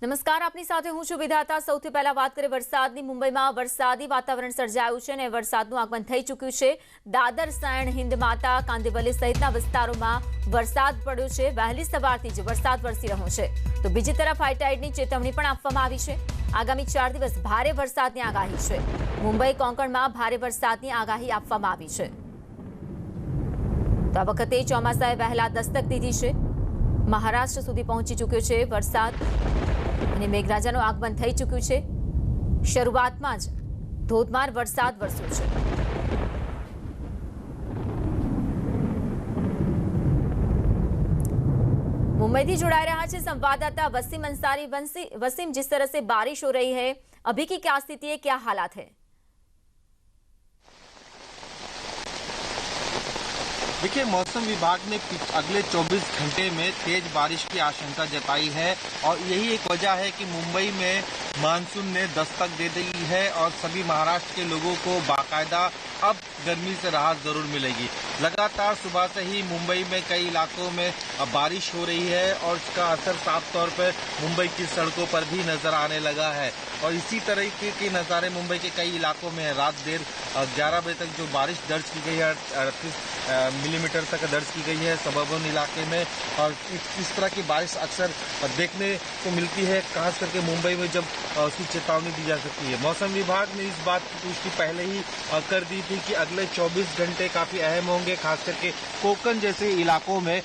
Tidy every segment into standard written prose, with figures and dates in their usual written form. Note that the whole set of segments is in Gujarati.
નમસ્કાર, આપની સાથે હું છું વિધાતા। સૌથી પહેલા વાત કરીએ વરસાદની। મુંબઈમાં વરસાદી વાતાવરણ સર્જાયું છે અને વરસાદનું આગમન થઈ ચૂક્યું છે। દાદર, સાયણ, હિન્દ માતા, કાંદિવલી સહિતના વિસ્તારોમાં વરસાદ પડ્યો છે। વહેલી સવારથી જ વરસાદ વરસી રહ્યો છે તો બીજી તરફ હાઈ ટાઇડની ચેતવણી પણ આપવામાં આવી છે। આગામી 4 દિવસ ભારે વરસાદની આગાહી છે। મુંબઈ, કોંકણમાં ભારે વરસાદની આગાહી આપવામાં આવી છે। તો આ વખતે ચોમાસાએ વહેલા દસ્તક દીધી છે। મહારાષ્ટ્ર સુધી પહોંચી ચૂક્યો છે વરસાદ અને મેઘરાજાનું આગમન થઈ ચૂક્યું છે। શરૂઆતમાં જ ધોધમાર વરસાદ વરસ્યો છે। मुंबई से जुड़ाए रहा है संवाददाता वसीम अंसारी। वसीम, जिस तरह से बारिश हो रही है, अभी की क्या स्थिति है, क्या हालात है? देखिए, मौसम विभाग ने अगले 24 घंटे में तेज बारिश की आशंका जताई है और यही एक वजह है कि मुंबई में मानसून ने दस्तक दे दी है और सभी महाराष्ट्र के लोगों को बाकायदा अब गर्मी से राहत जरूर मिलेगी। लगातार सुबह से ही मुंबई में कई इलाकों में बारिश हो रही है और इसका असर साफ तौर पर मुंबई की सड़कों पर भी नजर आने लगा है और इसी तरीके के नज़ारे मुंबई के कई इलाकों में रात देर 11 बजे तक जो बारिश दर्ज की गई है 38 मिलीमीटर तक दर्ज की गई है सबर्बन इलाके में। और इस तरह की बारिश अक्सर देखने को मिलती है, खास करके मुंबई में जब उसकी चेतावनी दी जा सकती है। मौसम विभाग ने इस बात की पुष्टि पहले ही कर दी थी कि अगले 24 घंटे काफ़ी अहम होंगे, खास करके कोंकण जैसे इलाकों में।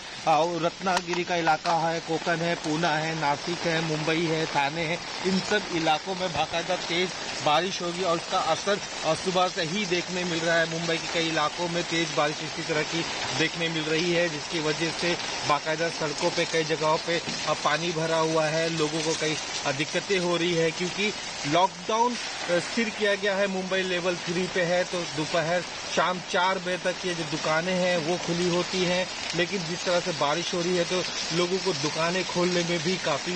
रत्नागिरी का इलाका है, कोंकण है, पूना है, नासिक है, मुंबई है, थाने है, इन सब इलाकों में बाकायदा तेज बारिश होगी और उसका असर सुबह से ही देखने मिल रहा है। मुंबई के कई इलाकों में तेज बारिश इसी तरह की देखने मिल रही है, जिसकी वजह से बाकायदा सड़कों पे कई जगहों पे पानी भरा हुआ है। लोगों को कई दिक्कतें हो रही है क्योंकि लॉकडाउन स्थिर किया गया है, मुंबई लेवल 3 पे है। तो दोपहर शाम 4 बजे तक ये जो दुकानें हैं वो खुली होती हैं, लेकिन जिस तरह से बारिश हो रही है तो लोगों को दुकानें खोलने में भी काफ़ी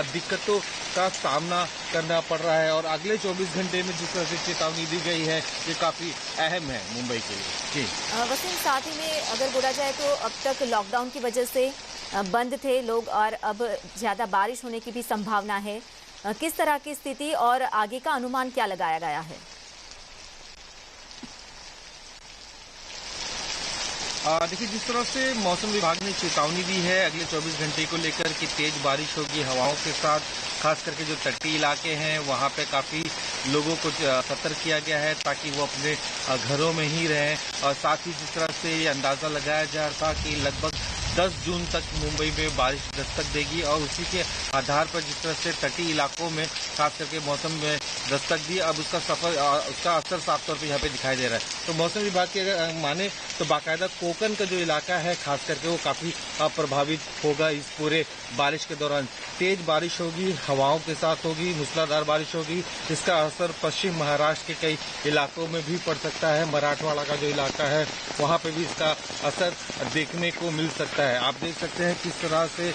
दिक्कतों का सामना करना पड़ रहा है। और अगले 24 घंटे में जिस तरह से चेतावनी दी गई है ये काफ़ी अहम है मुंबई के लिए। जी वसीम, साथ ही में अगर बोला जाए तो अब तक लॉकडाउन की वजह से बंद थे लोग और अब ज़्यादा बारिश होने की भी संभावना है। किस तरह की स्थिति और आगे का अनुमान क्या लगाया गया है? देखिए, जिस तरह से मौसम विभाग ने चेतावनी दी है अगले 24 घंटे को लेकर कि तेज बारिश होगी हवाओं के साथ, खास करके जो तटीय इलाके हैं वहाँ पे काफ़ी लोगों को सतर्क किया गया है ताकि वो अपने घरों में ही रहें। और साथ ही जिस तरह से ये अंदाज़ा लगाया जा रहा था कि लगभग 10 जून तक मुंबई में बारिश दस्तक देगी और उसी के आधार पर जिस तरह से तटीय इलाकों में खास करके मौसम में दस्तक दी, अब उसका असर साफ तौर पे यहाँ पे दिखाई दे रहा है। तो मौसम विभाग की अगर माने तो बाकायदा कोंकण का जो इलाका है खास करके वो काफ़ी प्रभावित होगा इस पूरे बारिश के दौरान। तेज बारिश होगी, हवाओं के साथ होगी, मूसलाधार बारिश होगी, इसका असर पश्चिम महाराष्ट्र के कई इलाकों में भी पड़ सकता है। मराठवाड़ा का जो इलाका है वहाँ पे भी इसका असर देखने को मिल सकता है। आप देख सकते हैं किस तरह से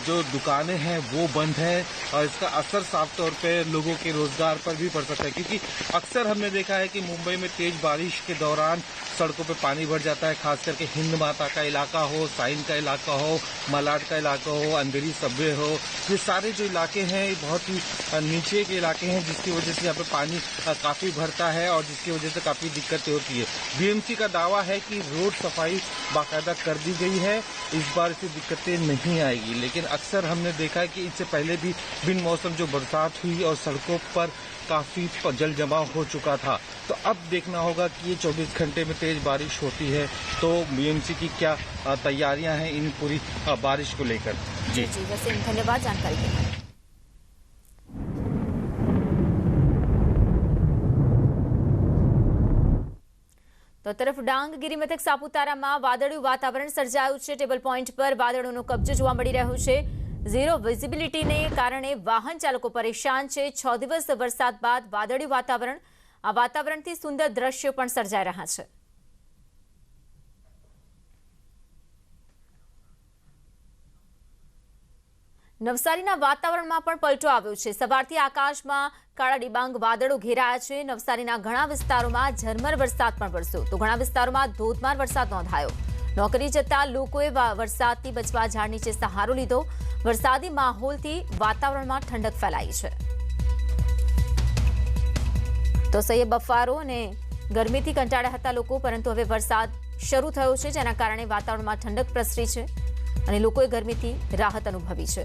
जो दुकानें हैं वो बंद हैं और इसका असर साफ तौर पे लोगों के रोजगार पर भी पड़ सकता है, क्योंकि अक्सर हमने देखा है कि मुंबई में तेज बारिश के दौरान सड़कों पे पानी भर जाता है, खास करके हिंद माता का इलाका हो, साइन का इलाका हो, मलाड का इलाका हो, अंधेरी सबवे हो, ये सारे जो इलाके हैं ये बहुत ही नीचे के इलाके हैं, जिसकी वजह से यहाँ पे पानी काफ़ी भरता है और जिसकी वजह से काफ़ी दिक्कतें होती है। बीएमसी का दावा है कि रोड सफाई बाकायदा कर दी गई है, इस बार से दिक्कतें नहीं आएगी। लेकिन अक्सर हमने देखा है कि इससे पहले भी बिन मौसम जो बरसात हुई और सड़कों पर काफ़ी जल जमाव हो चुका था। तो अब देखना होगा कि ये 24 घंटे में तेज बारिश होती है तो बीएमसी की क्या तैयारियां हैं इन पूरी बारिश को लेकर। जी वसीम, धन्यवाद जानकारी के लिए। तो तरफ डांग गिरिमथक सापुताराમાં વાદળિયું વાતાવરણ સર્જાયું છે। ટેબલ પોઈન્ટ પર વાદળોનો કબજો જોવા મળી રહ્યો છે। ઝીરો વિઝિબિલિટીને કારણે વાહન ચાલકો પરેશાન છે। 6 દિવસ વરસાદ બાદ વાદળિયું વાતાવરણ, આ વાતાવરણથી સુંદર દ્રશ્યો પણ સર્જાઈ રહ્યા છે। નવસારીના વાતાવરણમાં પણ પલટો આવ્યો છે। સવારથી આકાશમાં કાળા ડિબાંગ વાદળો ઘેરાયા છે। નવસારીના ઘણા વિસ્તારોમાં ઝરમર વરસાદ પણ વરસ્યો તો ઘણા વિસ્તારોમાં ધોધમાર વરસાદ નોંધાયો। નોકરી જતા લોકોએ વરસાદથી બચવા ઝાડ નીચે સહારો લીધો। વરસાદી માહોલથી વાતાવરણમાં ઠંડક ફેલાઈ છે। તો સહ્ય બફારો અને ગરમીથી કંટાળ્યા હતા લોકો, પરંતુ હવે વરસાદ શરૂ થયો છે, જેના કારણે વાતાવરણમાં ઠંડક પ્રસરી છે અને લોકોએ ગરમીથી રાહત અનુભવી છે।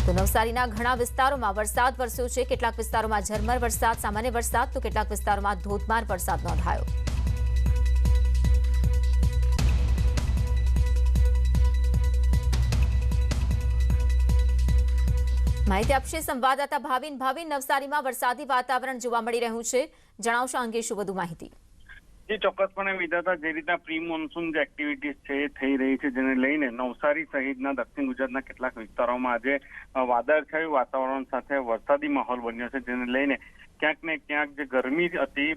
તો નવસારીના ઘણા વિસ્તારોમાં વરસાદ વરસ્યો છે। કેટલાક વિસ્તારોમાં ઝરમર વરસાદ, સામાન્ય વરસાદ, તો કેટલાક વિસ્તારોમાં ધોધમાર વરસાદ નોંધાયો। માહિતી આપશે સંવાદદાતા ભાવિન। ભાવિન, નવસારીમાં વરસાદી વાતાવરણ જોવા મળી રહ્યું છે, જણાવશો અંગે શું વધુ માહિતી? જે ચોક્કસપણે વિધાતા જે રીતના પ્રી મોન્સૂન જે એક્ટિવિટીઝ છે એ થઈ રહી છે, જેને લઈને નવસારી સહિતના દક્ષિણ ગુજરાતના કેટલાક વિસ્તારોમાં આજે વાદળછાયું વાતાવરણ સાથે વરસાદી માહોલ બન્યો છે, જેને લઈને ક્યાંક ને ક્યાંક જે ગરમી હતી,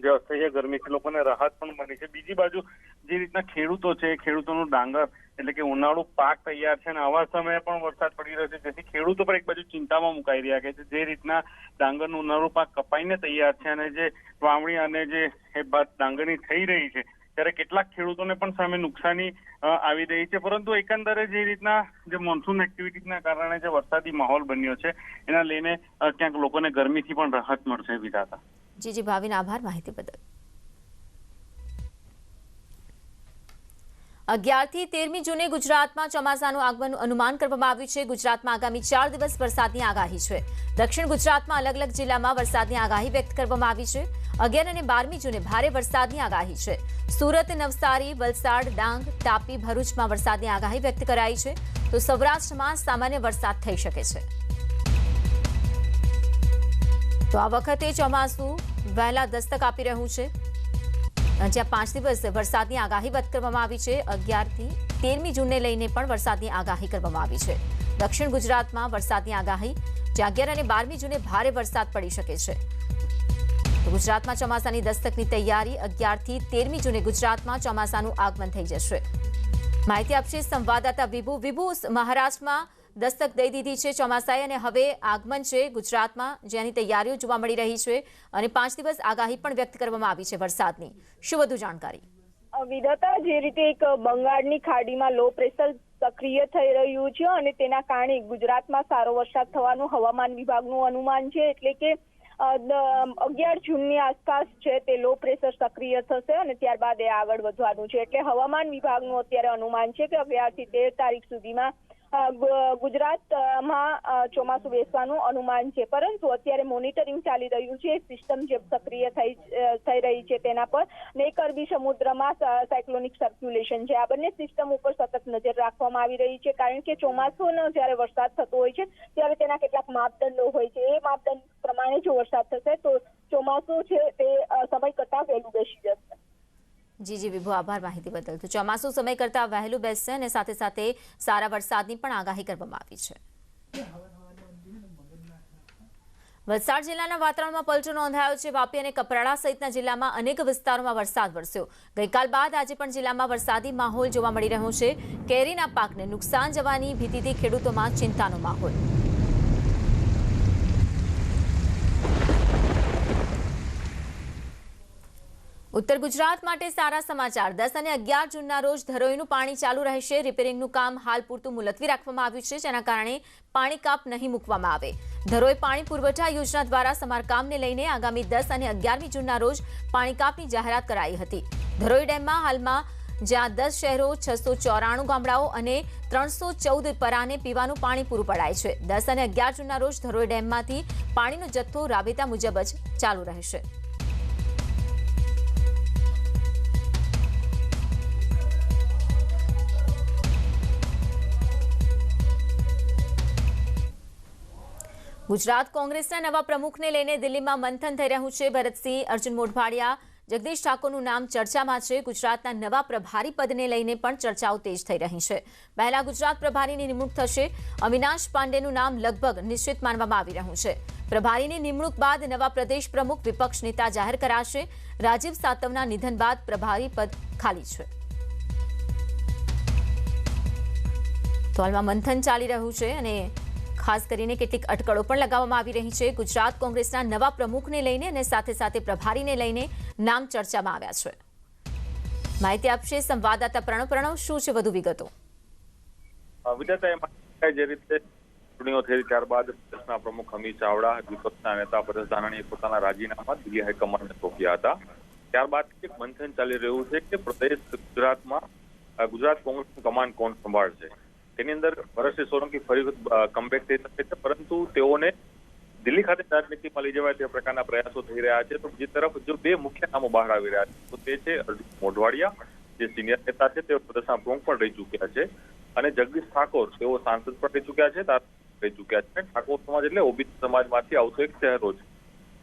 જે અસહ્ય ગરમીથી લોકોને રાહત પણ મળી છે। બીજી બાજુ જે રીતના ખેડૂતો છે, ખેડૂતોનું ડાંગર એટલે કે ઉનાળુ પાક તૈયાર છે અને આવા સમયે પણ વરસાદ પડી રહ્યો છે, જેથી ખેડૂતો પણ એક બાજુ ચિંતામાં મુકાઈ રહ્યા છે। જે રીતના ડાંગરનું ઉનાળુ પાક કપાઈને તૈયાર છે અને જે વાવણી અને જે એ બાદ ડાંગરની થઈ રહી છે, ત્યારે કેટલાક ખેડૂતોને પણ સામે નુકસાની આવી રહી છે। પરંતુ એકંદરે જે રીતના જે મોન્સૂન એક્ટિવિટીના કારણે જે વરસાદી માહોલ બન્યો છે, એના લઈને ક્યાંક લોકોને ગરમીથી પણ રાહત મળશે। વિધાતા જી ભાવિન, આભાર માહિતી બદલ। 11 થી 13મી જૂને ગુજરાતમાં ચોમાસાનું આગમનનું અનુમાન કરવામાં આવ્યું છે। ગુજરાતમાં આગામી 4 દિવસ વરસાદની આગાહી છે। દક્ષિણ ગુજરાતમાં અલગ અલગ જિલ્લામાં વરસાદની આગાહી વ્યક્ત કરવામાં આવી છે। 11 અને 12મી જૂને ભારે વરસાદની આગાહી છે। સુરત, નવસારી, વલસાડ, ડાંગ, તાપી, ભરૂચમાં વરસાદની આગાહી વ્યક્ત કરાઈ છે। તો સૌરાષ્ટ્રમાં સામાન્ય વરસાદ થઈ શકે છે। તો આ વખતે ચોમાસું વહેલા દસ્તક આપી રહ્યું છે, જ્યાં 5 દિવસ વરસાદની આગાહી વ્યક્ત કરવામાં આવી છે। 11 થી 13મી જૂનને લઈને પણ વરસાદની આગાહી કરવામાં આવી છે। દક્ષિણ ગુજરાતમાં વરસાદની આગાહી, જ્યાં 11 અને 12મી જૂને ભારે વરસાદ પડી શકે છે। તો ગુજરાતમાં ચોમાસાની દસ્તકની તૈયારી। 11 થી 13મી જૂને ગુજરાતમાં ચોમાસાનું આગમન થઈ જશે। માહિતી આપશે સંવાદદાતા વિભુ। વિભુ, મહારાષ્ટ્રમાં દસ્તક દઈ દીધી છે ચોમાસાએ અને હવે આગમન છે ગુજરાતમાં, જેની તૈયારીઓ જોવા મળી રહી છે અને 5 દિવસ આગાહી પણ વ્યક્ત કરવામાં આવી છે વરસાદની। શું વધુ જાણકારી? વિધાતા, જે રીતે એક બંગાળની ખાડીમાં લો પ્રેશર સક્રિય થઈ રહ્યું છે અને તેના કારણે ગુજરાતમાં સારો વરસાદ થવાનું હવામાન વિભાગનું અનુમાન છે। એટલે કે 11 જૂનની આસપાસ છે તે લો પ્રેશર સક્રિય થશે અને ત્યારબાદ એ આગળ વધવાનું છે। એટલે હવામાન વિભાગનું અત્યારે અનુમાન છે કે 11 થી 13 તારીખ સુધીમાં ગુજરાતમાં ચોમાસું બેસવાનું અનુમાન છે। પરંતુ અત્યારે મોનિટરિંગ ચાલી રહ્યું છે સિસ્ટમ જે સક્રિય થઈ રહી છે તેના પર, અને એક અરબી સમુદ્રમાં સાયક્લોનિક સર્ક્યુલેશન છે। આ બંને સિસ્ટમ ઉપર સતત નજર રાખવામાં આવી રહી છે, કારણ કે ચોમાસુનો જ્યારે વરસાદ થતો હોય છે ત્યારે તેના કેટલાક માપદંડો હોય છે। એ માપદંડ પ્રમાણે જો વરસાદ થશે તો ચોમાસું છે તે સમય કરતાં વહેલું બેસી જશે। જી વિભુ, આભાર માહિતી બદલ। તો ચોમાસું સમય કરતાં વહેલું બેસશે અને સાથે સાથે સારા વરસાદની પણ આગાહી કરવામાં આવી છે। વલસાડ જિલ્લાના વાતાવરણમાં પલટો નોંધાયો છે। વાપી અને કપરાડા સહિતના જિલ્લામાં અનેક વિસ્તારોમાં વરસાદ વરસ્યો। ગઈકાલ બાદ આજે પણ જિલ્લામાં વરસાદી માહોલ જોવા મળી રહ્યો છે। કેરીના પાકને નુકસાન જવાની ભીતિથી ખેડૂતોમાં ચિંતાનો માહોલ। ઉત્તર ગુજરાત માટે સારા સમાચાર। 10 અને 11 જૂનના રોજ ધરોઈનું પાણી ચાલુ રહેશે। રિપેરિંગનું કામ હાલ પૂરતું મુલતવી રાખવામાં આવ્યું છે, જેના કારણે પાણી કાપ નહીં મૂકવામાં આવે। ધરોઈ પાણી પુરવઠા યોજના દ્વારા સમારકામને લઈને આગામી 10 અને 11મી જૂનના રોજ પાણી કાપની જાહેરાત કરાઈ હતી। ધરોઈ ડેમમાં હાલમાં જ્યાં 10 શહેરો, 694 ગામડાઓ અને 314 પરાને પીવાનું પાણી પૂરું પડાય છે। 10 અને 11 જૂનના રોજ ધરોઈ ડેમમાંથી પાણીનો જથ્થો રાબેતા મુજબ જ ચાલુ રહેશે। ગુજરાત કોંગ્રેસના નવા પ્રમુખને લઈને દિલ્હીમાં મંથન થઈ રહ્યું છે। ભરતસિંહ, અર્જુન મોઢવાડિયા, જગદીશ ઠાકોરનું નામ ચર્ચામાં છે। ગુજરાતના નવા પ્રભારી પદને લઈને પણ ચર્ચાઓ તેજ થઈ રહી છે। પહેલા ગુજરાત પ્રભારીની નિમણૂક થશે। અવિનાશ પાંડેનું નામ લગભગ નિશ્ચિત માનવામાં આવી રહ્યું છે। પ્રભારીની નિમણૂક બાદ નવા પ્રદેશ પ્રમુખ વિપક્ષ નેતા જાહેર કરાશે। રાજીવ સાતવના નિધન બાદ પ્રભારી પદ ખાલી છે। તો હાલમાં મંથન ચાલી રહ્યું છે અને ખાસ કરીને કેટલીક અટકળો પણ લગાવવામાં આવી રહી છે। ગુજરાત કોંગ્રેસના નવા પ્રમુખને લઈને અને સાથે સાથે પ્રભારીને લઈને નામ ચર્ચામાં આવ્યા છે। માહિતી આપશે સંવાદદાતા પ્રણવ. શું છે વધુ વિગતો? વિધાતા જે રીતે ચૂંટણીઓ થઈ ત્યારબાદ પ્રદેશના પ્રમુખ અમિત ચાવડા, વિપક્ષના નેતા પરેશ ધાનાણીએ પોતાના રાજીનામા દિલ્હી હાઈકમાન્ડને સોંપ્યા હતા. ત્યારબાદ એક મંથન ચાલી રહ્યું છે કે પ્રદેશ ગુજરાત કોંગ્રેસનું કમાન્ડ કોણ સંભાળશે. તેની અંદર હર્ષ સોલંકી ફરી કમબેક થઈ શકે છે, પરંતુ તેઓને દિલ્હી ખાતે રાજનીતિમાં લઈ જવાય તે પ્રકારના પ્રયાસો થઈ રહ્યા છે. તો બીજી તરફ જો બે મુખ્ય નામો બહાર આવી રહ્યા છે તો તે છે અર્જુન મોઢવાડિયા, જે સિનિયર નેતા છે, તેઓ પ્રદેશના પ્રમુખ પણ રહી ચૂક્યા છે, અને જગદીશ ઠાકોર, તેઓ સાંસદ પણ રહી ચૂક્યા છે, રહી ચૂક્યા છે. ઠાકોર સમાજ એટલે ઓબીસી સમાજમાંથી આવતો એક ચહેરો છે.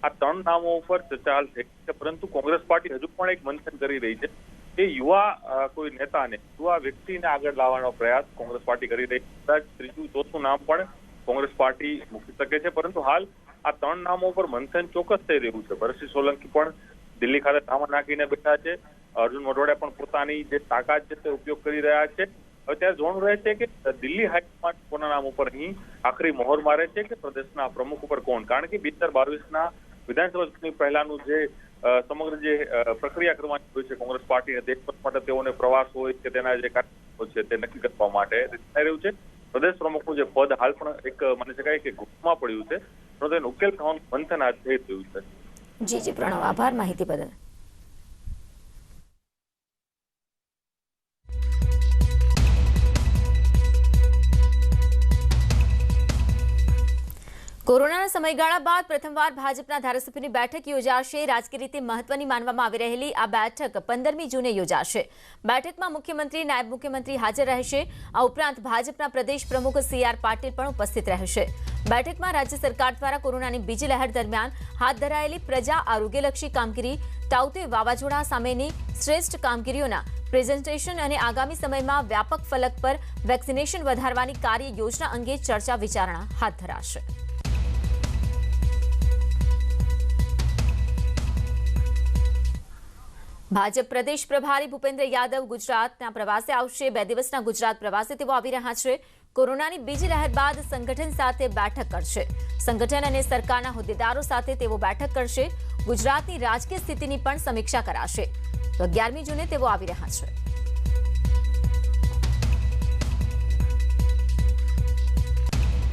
આ ત્રણ નામો ઉપર ચર્ચા હાલ થઈ છે, પરંતુ કોંગ્રેસ પાર્ટી હજુ પણ એક મંથન કરી રહી છે કે યુવા કોઈ નેતાને, યુવા વ્યક્તિને આગળ લાવવાનો પ્રયાસ કોંગ્રેસ પાર્ટી કરી રહી છે. કદાચ ત્રીજું ચોથું નામ પણ કોંગ્રેસ પાર્ટી મૂકી શકે છે, પરંતુ હાલ આ ત્રણ નામો પર મંથન ચોક્કસ થઈ રહ્યું છે. હર્ષ સોલંકી પણ દિલ્હી ખાતે ધામા નાખીને બેઠા છે. અર્જુન મોઢવાડિયા પણ પોતાની જે તાકાત છે તે ઉપયોગ કરી રહ્યા છે. હવે ત્યારે જોવાનું રહે છે કે દિલ્હી હાઈકમાન્ડ કોના નામ ઉપર અહીં આખરી મોહર મારે છે કે પ્રદેશના પ્રમુખ ઉપર કોણ. કારણ કે 2022ના વિધાનસભા ચૂંટણી પહેલાનું જે સમગ્ર જે પ્રક્રિયા કરવાની હોય છે કોંગ્રેસ પાર્ટીને, દેશભર માટે તેઓને પ્રવાસ હોય કે તેના જે કાર્યક્રમો છે તે નક્કી કરવા માટે થઈ રહ્યું છે. પ્રદેશ પ્રમુખનું જે પદ હાલ પણ એક માની શકાય કે ગુફમાં પડ્યું છે, પરંતુ એનો ઉકેલ થવાનું મંથન આજ થઈ રહ્યું છે. જી પ્રણવ, આભાર માહિતી બદલ. કોરોનાના સમયગાળા બાદ પ્રથમવાર ભાજપના ધારાસભ્યોની બેઠક યોજાશે. રાજકીય રીતે મહત્વની માનવામાં આવી રહેલી આ બેઠક 15મી જૂને યોજાશે. બેઠકમાં મુખ્યમંત્રી, નાયબ મુખ્યમંત્રી હાજર રહેશે. આ ઉપરાંત ભાજપના પ્રદેશ પ્રમુખ CR પાટીલ પણ ઉપસ્થિત રહેશે. બેઠકમાં રાજ્ય સરકાર દ્વારા કોરોનાની બીજી લહેર દરમિયાન હાથ ધરાયેલી પ્રજા આરોગ્યલક્ષી કામગીરી, તાઉતે વાવાઝોડા સામેની શ્રેષ્ઠ કામગીરીઓના પ્રેઝન્ટેશન અને આગામી સમયમાં વ્યાપક ફલક પર વેક્સિનેશન વધારવાની કાર્ય યોજના અંગે ચર્ચા વિચારણા હાથ ધરાશે. ભાજપ પ્રદેશ પ્રભારી ભૂપેન્દ્ર યાદવ ગુજરાતના પ્રવાસે આવશે. 2 દિવસના ગુજરાત પ્રવાસે તેઓ આવી રહ્યા છે. કોરોનાની બીજી લહેર બાદ સંગઠન સાથે બેઠક કરશે. સંગઠન અને સરકારના હોદ્દેદારો સાથે તેઓ બેઠક કરશે. ગુજરાતની રાજકીય સ્થિતિની પણ સમીક્ષા કરાશે. તો 11મી જૂને તેઓ આવી રહ્યા છે.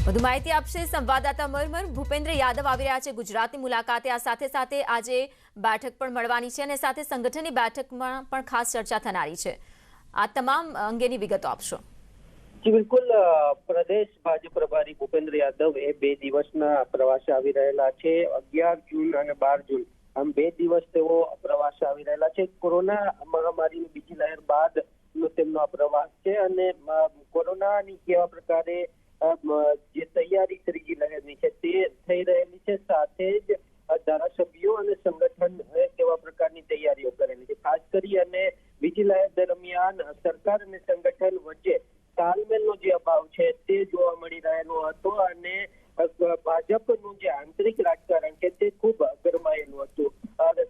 વધુ માહિતી આપશે સંવાદદાતા મરમર. ભૂપેન્દ્ર યાદવ આવી રહ્યા છે ગુજરાતની મુલાકાતે. આ સાથે સાથે આજે બેઠક પણ મળવાની છે અને સાથે સંગઠનની બેઠકમાં પણ ખાસ ચર્ચા થનારી છે. આ તમામ અંગેની વિગતો આપશો. જી બિલકુલ. પ્રદેશ ભાજપ પ્રભારી ભૂપેન્દ્ર યાદવ એ 2 દિવસના પ્રવાસે આવી રહેલા છે. 11 જૂન અને 12 જૂન આમ 2 દિવસ તેઓ પ્રવાસે આવી રહેલા છે. કોરોના મહામારીની બીજી લહેર બાદ તેમનો આ પ્રવાસ છે અને કોરોનાની કેવા પ્રકારે જે તૈયારી ત્રીજી લહેરની છે તે થઈ રહેલી છે, સાથે જ ધારાસભ્યો અને સંગઠન કેવા પ્રકારની તૈયારીઓ કરેલી છે. ખાસ કરી અને બીજી લહેર દરમિયાન સરકાર અને સંગઠન વચ્ચે તાલમેલનો જે અભાવ છે તે જોવા મળી રહેલો હતો અને ભાજપનું જે આંતરિક રાજકારણ છે તે ખૂબ ગરમાયેલું હતું.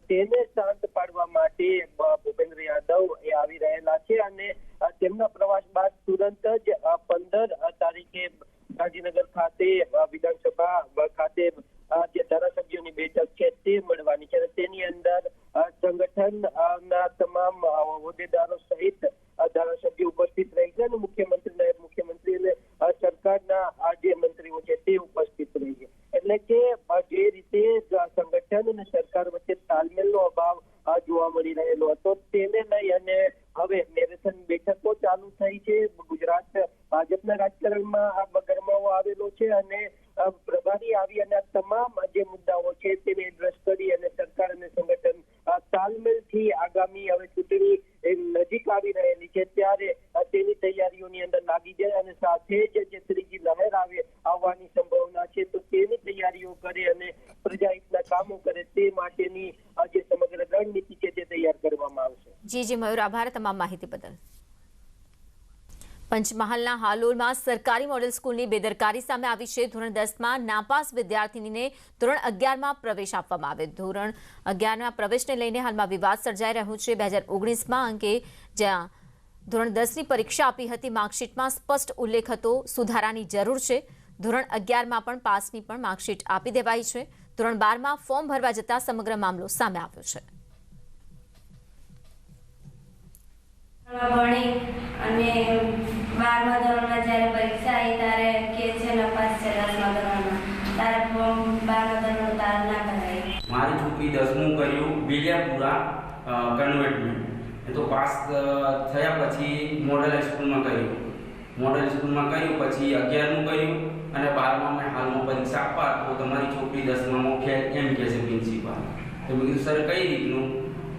તેને શાંત પાડવા માટે ભૂપેન્દ્ર યાદવ એ આવી રહેલા છે અને તેમના પ્રવાસ બાદ તુરંત જ 15 તારીખે ગાંધીનગર ખાતે વિધાનસભા ખાતે જે ધારાસભ્યોની બેઠક છે તે મળવાની છે. તેની અંદર સંગઠનના તમામ હોદ્દેદારો સહિત ધારાસભ્યો ઉપસ્થિત રહેશે અને મુખ્યમંત્રી, નાયબ મુખ્યમંત્રી અને સરકારના જે મંત્રીઓ છે તે ઉપસ્થિત રહેશે. એટલે કે જે રીતે સંગઠન અને સરકાર વચ્ચે તાલમેલનો અભાવ જોવા મળી રહેલો હતો તેને લઈ અને હવે મેરેથોન બેઠકો ચાલુ થઈ છે. ગુજરાત ભાજપના રાજકારણમાં ગરમાવો આવેલો છે અને પ્રભારી આવી અને તમામ જે મુદ્દાઓ છે તેને એડ્રેસ કરી અને સરકાર અને સંગઠન તાલમેલથી આગામી હવે ચૂંટણી નજીક આવી રહેલી છે ત્યારે તેની તૈયારીઓની અંદર લાગી જાય અને સાથે જ જે ત્રીજી લહેર આવવાની સંભાવના છે તો તેની તૈયારીઓ કરે અને પ્રજાહિતના કામો કરે તે માટેની જે સમગ્ર રણનીતિ છે તે તૈયાર કરવામાં આવશે. જી મયુર, આભાર તમામ માહિતી બદલ. પંચમહાલના હાલોલમાં સરકારી મોડેલ સ્કૂલની બેદરકારી સામે આવી છે. ધોરણ 10માં નાપાસ વિદ્યાર્થીનીને ધોરણ 11માં પ્રવેશ આપવામાં આવ્યો. ધોરણ 11ના પ્રવેશને લઈને હાલમાં વિવાદ સર્જાઈ રહ્યો છે. 2019માં અંકે જ્યાં ધોરણ 10ની પરીક્ષા આપી હતી, માર્કશીટમાં સ્પષ્ટ ઉલ્લેખ હતો સુધારાની જરૂર છે. ધોરણ 11માં પણ પાસની પણ માર્કશીટ આપી દેવાઈ છે. ધોરણ 12માં ફોર્મ ભરવા જતાં સમગ્ર મામલો સામે આવ્યો છે. ભણી અને 12મા ધોરણમાં જ્યારે પરીક્ષા આવી ત્યારે કે છે નપાસ છે 10મા ધોરણમાં તારે ફોર્મ 12મા ધોરણ તારે ના કરાય. મારી છોકરી 10મું કર્યું વિજયપુરા કન્વેન્ટમાં, તો પાસ થયા પછી મોડલ સ્કૂલમાં કર્યું. મોડલ સ્કૂલમાં કર્યું પછી 11મું કર્યું અને 12મામાં હાલમાં પરીક્ષા આપવા તો તમારી છોકરી 10મામાં ફેલ એમ કહે છે પ્રિન્સિપાલ. તો મેં કીધું સર કઈ રીતનું?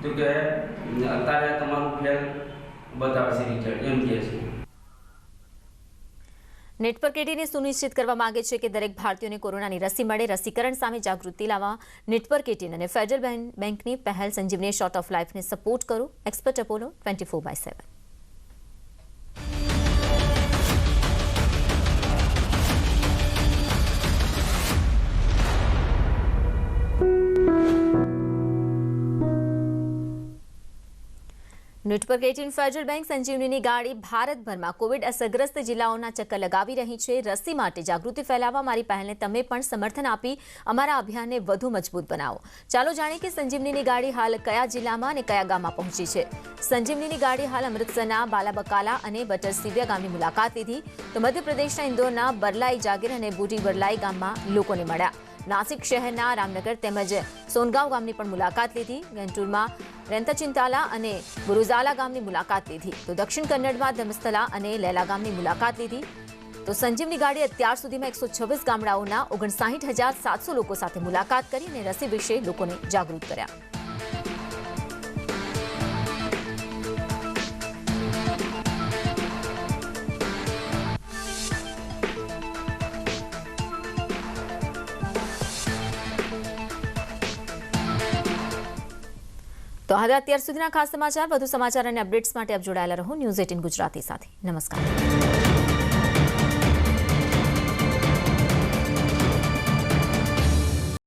તો કે અત્યારે તમારું ફેલ બતાવે છે રિઝલ્ટ એમ કહે છે. નેટ પર કેટીને સુનિશ્ચિત કરવા માંગે છે કે દરેક ભારતીયોને કોરોનાની રસી મળે. રસીકરણ સામે જાગૃતિ લાવવા નેટ પર કેટીન અને ફેડરલ બેંકની પહેલ સંજીવની શોર્ટ ઓફ લાઈફને સપોર્ટ કરો. Expert Apollo 24/7. નેટ પર કેટીન ફેડરલ બેંક સંજીવનીની ગાડી ભારતભરમાં કોવિડ અસરગ્રસ્ત જિલ્લાઓના ચક્કર લગાવી રહી છે. રસી માટે જાગૃતિ ફેલાવવા મારી પહેલને તમે પણ સમર્થન આપી અમારા અભિયાનને વધુ મજબૂત બનાવો. ચાલો જાણીએ કે સંજીવનીની ગાડી હાલ કયા જિલ્લામાં અને કયા ગામમાં પહોંચી છે. સંજીવનીની ગાડી હાલ અમૃતસરના બાલાબકાલા અને બટરસીવિયા ગામની મુલાકાત લીધી તો મધ્યપ્રદેશના ઇન્દોરના બરલાઈ જાગીર અને બુટી બરલાઈ ગામમાં લોકોને મળ્યા. નાસિક શહેરના રામનગર તેમજ સોનગાંવ ગામની પણ મુલાકાત લીધી. વેન્ટુરમાં રેંતચિંતાલા અને ગુરુઝાલા ગામની મુલાકાત લીધી તો દક્ષિણ કન્નડમાં ધર્મસ્થલા અને લેલા ગામની મુલાકાત લીધી. તો સંજીવની ગાડી અત્યાર સુધીમાં 126 ગામડાઓના 59,700 લોકો સાથે મુલાકાત કરી અને રસી વિશે લોકોને જાગૃત કર્યા. તો હવે અત્યાર સુધીના ખાસ સમાચાર. વધુ સમાચાર અને અપડેટ્સ માટે આપ જોડાયેલા રહો ન્યૂઝ 18 ગુજરાતી સાથે. નમસ્કાર.